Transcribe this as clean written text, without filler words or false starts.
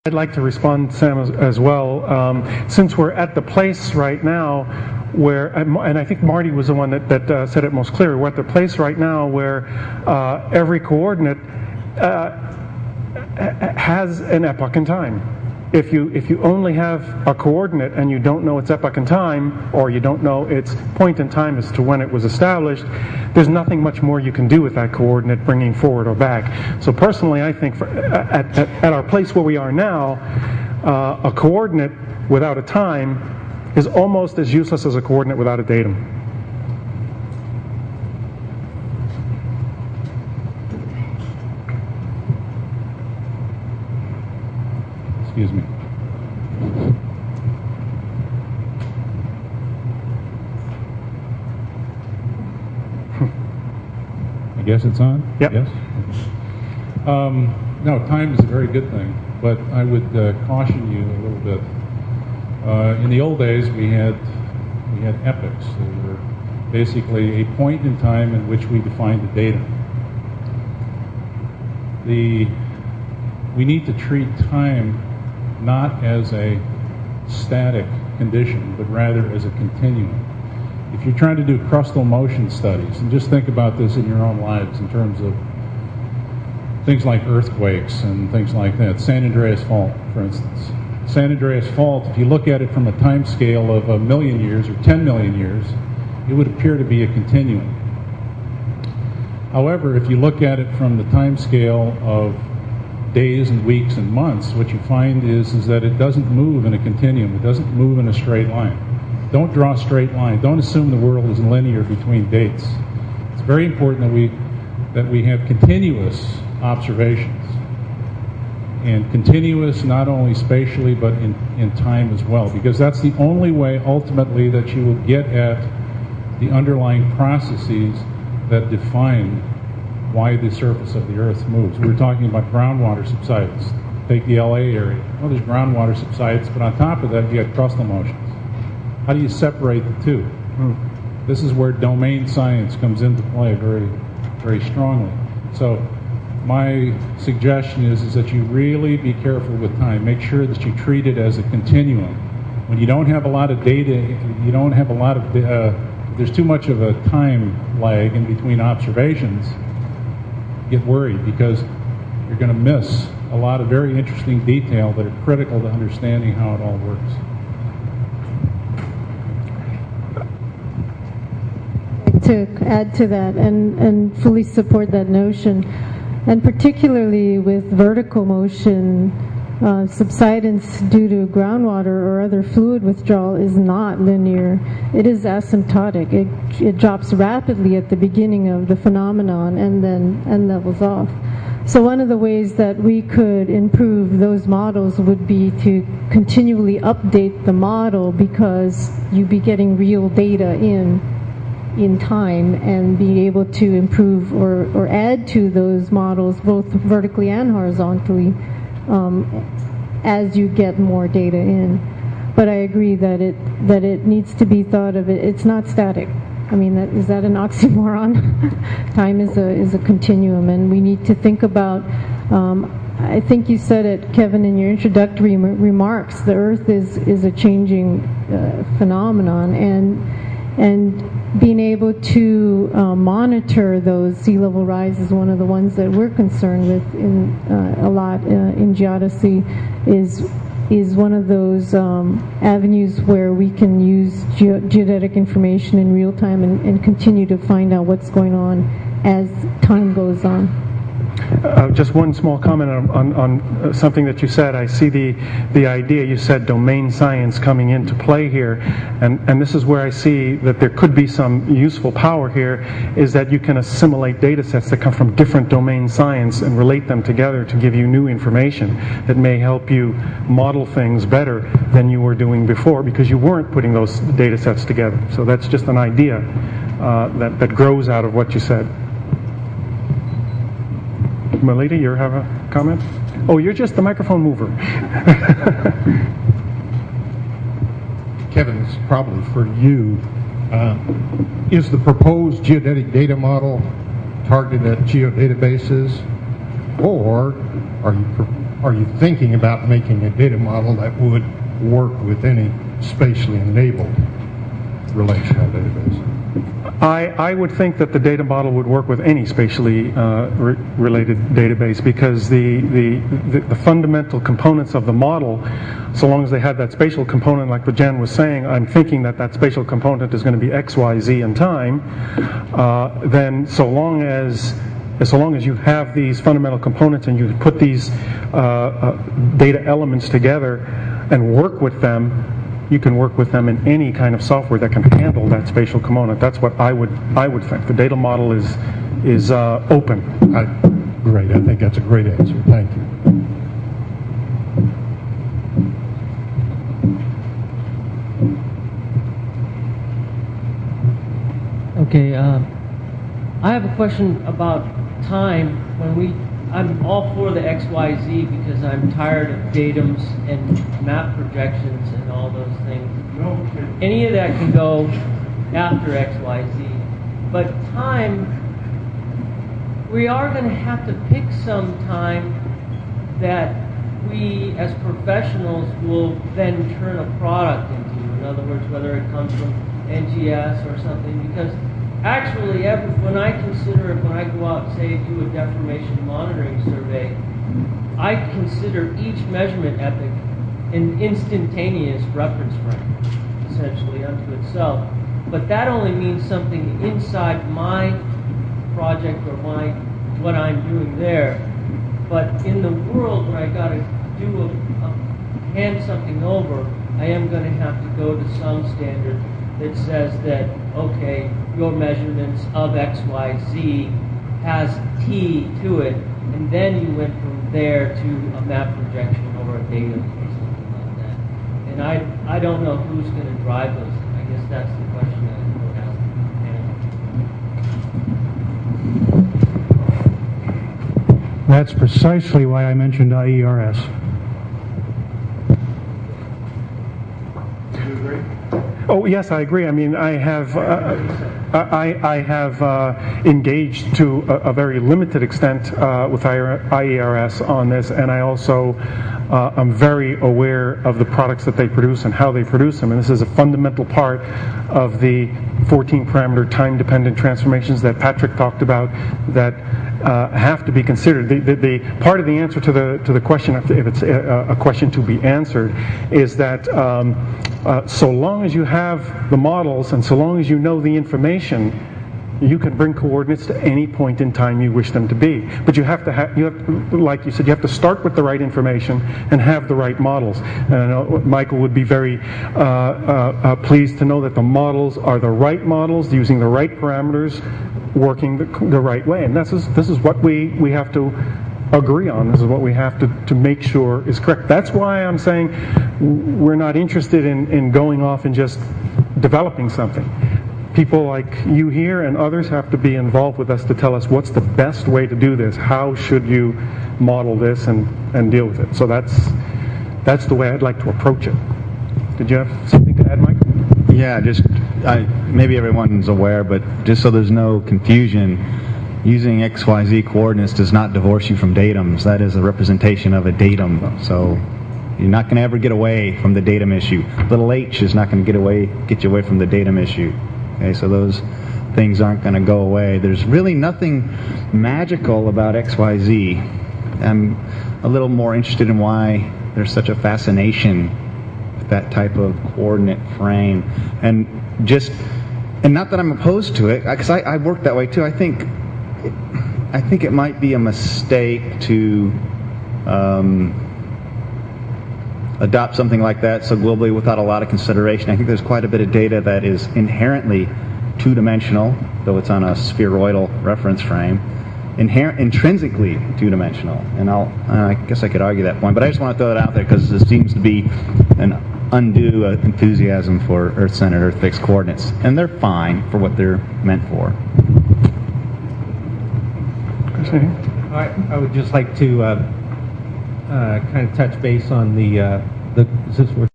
I'd like to respond, Sam, as well. Since we're at the place right now where, and I think Marty was the one that said it most clearly, we're at the place right now where every coordinate has an epoch in time. If you only have a coordinate and you don't know its epoch in time, or you don't know its point in time as to when it was established, there's nothing much more you can do with that coordinate bringing forward or back. So personally, I think at our place where we are now, a coordinate without a time is almost as useless as a coordinate without a datum. Excuse me. I guess it's on? Yep. Yes? No, time is a very good thing, but I would caution you a little bit. In the old days, we had epochs. They were basically a point in time in which we defined the data. We need to treat time not as a static condition, but rather as a continuum. If you're trying to do crustal motion studies, and just think about this in your own lives in terms of things like earthquakes and things like that. San Andreas Fault, for instance. San Andreas Fault, if you look at it from a time scale of 1 million years or 10 million years, it would appear to be a continuum. However, if you look at it from the time scale of days and weeks and months, what you find is that it doesn't move in a continuum. It doesn't move in a straight line. Don't draw a straight line. Don't assume the world is linear between dates. It's very important that we have continuous observations, and continuous not only spatially but in time as well, because that's the only way ultimately that you will get at the underlying processes that define why the surface of the Earth moves. We were talking about groundwater subsidence. Take the LA area. Well, there's groundwater subsidence, but on top of that, you got crustal motions. How do you separate the two? This is where domain science comes into play very, very strongly. So my suggestion is that you really be careful with time. Make sure that you treat it as a continuum. When you don't have a lot of data, you don't have a lot of, there's too much of a time lag in between observations, get worried, because you're going to miss a lot of very interesting detail that are critical to understanding how it all works. To add to that and fully support that notion, and particularly with vertical motion, subsidence due to groundwater or other fluid withdrawal is not linear. It is asymptotic. It drops rapidly at the beginning of the phenomenon and then levels off. So one of the ways that we could improve those models would be to continually update the model, because you'd be getting real data in time and be able to improve or add to those models both vertically and horizontally as you get more data in. But I agree that it needs to be thought of. It's not static. I mean, is that an oxymoron? Time is a continuum, and we need to think about. I think you said it, Kevin, in your introductory remarks. The Earth is a changing phenomenon, and being able to monitor those sea level rise is one of the ones that we're concerned with a lot in Geodesy. Is one of those avenues where we can use geodetic information in real time and continue to find out what's going on as time goes on. Just one small comment on something that you said. I see the idea, you said domain science coming into play here, and this is where I see that there could be some useful power here, is that you can assimilate data sets that come from different domain science and relate them together to give you new information that may help you model things better than you were doing before, because you weren't putting those data sets together. So that's just an idea that grows out of what you said. Melita, you have a comment? Oh, you're just the microphone mover. Kevin, this is probably for you. Is the proposed geodetic data model targeted at geodatabases, or are you are you thinking about making a data model that would work with any spatially enabled relational database? I would think that the data model would work with any spatially related database, because the fundamental components of the model, so long as they have that spatial component, like what Jan was saying, I'm thinking that that spatial component is going to be X, Y, Z in time, then so long as you have these fundamental components and you put these data elements together and work with them, you can work with them in any kind of software that can handle that spatial component. That's what I would think. The data model is open. Great. I think that's a great answer. Thank you. Okay. I have a question about time. I'm all for the XYZ because I'm tired of datums and map projections and all those things. Any of that can go after XYZ. But time, we are going to have to pick some time that we as professionals will then turn a product into. In other words, whether it comes from NGS or something, because actually, when I go out, say, do a deformation monitoring survey, I consider each measurement epoch an instantaneous reference frame, essentially, unto itself. But that only means something inside my project or what I'm doing there. But in the world where I got to hand something over, I am going to have to go to some standard that says that, okay, your measurements of XYZ has T to it, and then you went from there to a map projection over a datum or something like that. And I don't know who's going to drive those. I guess that's the question that we're asking. That's precisely why I mentioned IERS. Oh yes, I agree. I mean, I have engaged to a very limited extent with IERS on this, and I also am very aware of the products that they produce and how they produce them. And this is a fundamental part of the 14-parameter time-dependent transformations that Patrick talked about that have to be considered. The part of the answer to the question, if it's a question to be answered, is that so long as you have the models and so long as you know the information, you can bring coordinates to any point in time you wish them to be. But you have to, like you said, you have to start with the right information and have the right models. And I know Michael would be very pleased to know that the models are the right models, using the right parameters, working the right way. And this is what we have to agree on. This is what we have to make sure is correct. That's why I'm saying we're not interested in going off and just developing something. People like you here and others have to be involved with us to tell us what's the best way to do this. How should you model this and deal with it? So that's the way I'd like to approach it. Did you have something to add, Mike? Yeah, maybe everyone's aware, but just so there's no confusion, using XYZ coordinates does not divorce you from datums. That is a representation of a datum. So you're not going to ever get away from the datum issue. Little h is not going to get you away from the datum issue. Okay, so those things aren't going to go away. There's really nothing magical about XYZ. I'm a little more interested in why there's such a fascination with that type of coordinate frame. And not that I'm opposed to it, because I work that way too. I think it might be a mistake to adopt something like that so globally without a lot of consideration. I think there's quite a bit of data that is inherently two-dimensional, though it's on a spheroidal reference frame, intrinsically two-dimensional. And I guess I could argue that point, but I just want to throw it out there because there seems to be an undue enthusiasm for Earth-centered, Earth-fixed coordinates, and they're fine for what they're meant for. All right, I would just like to kind of touch base on the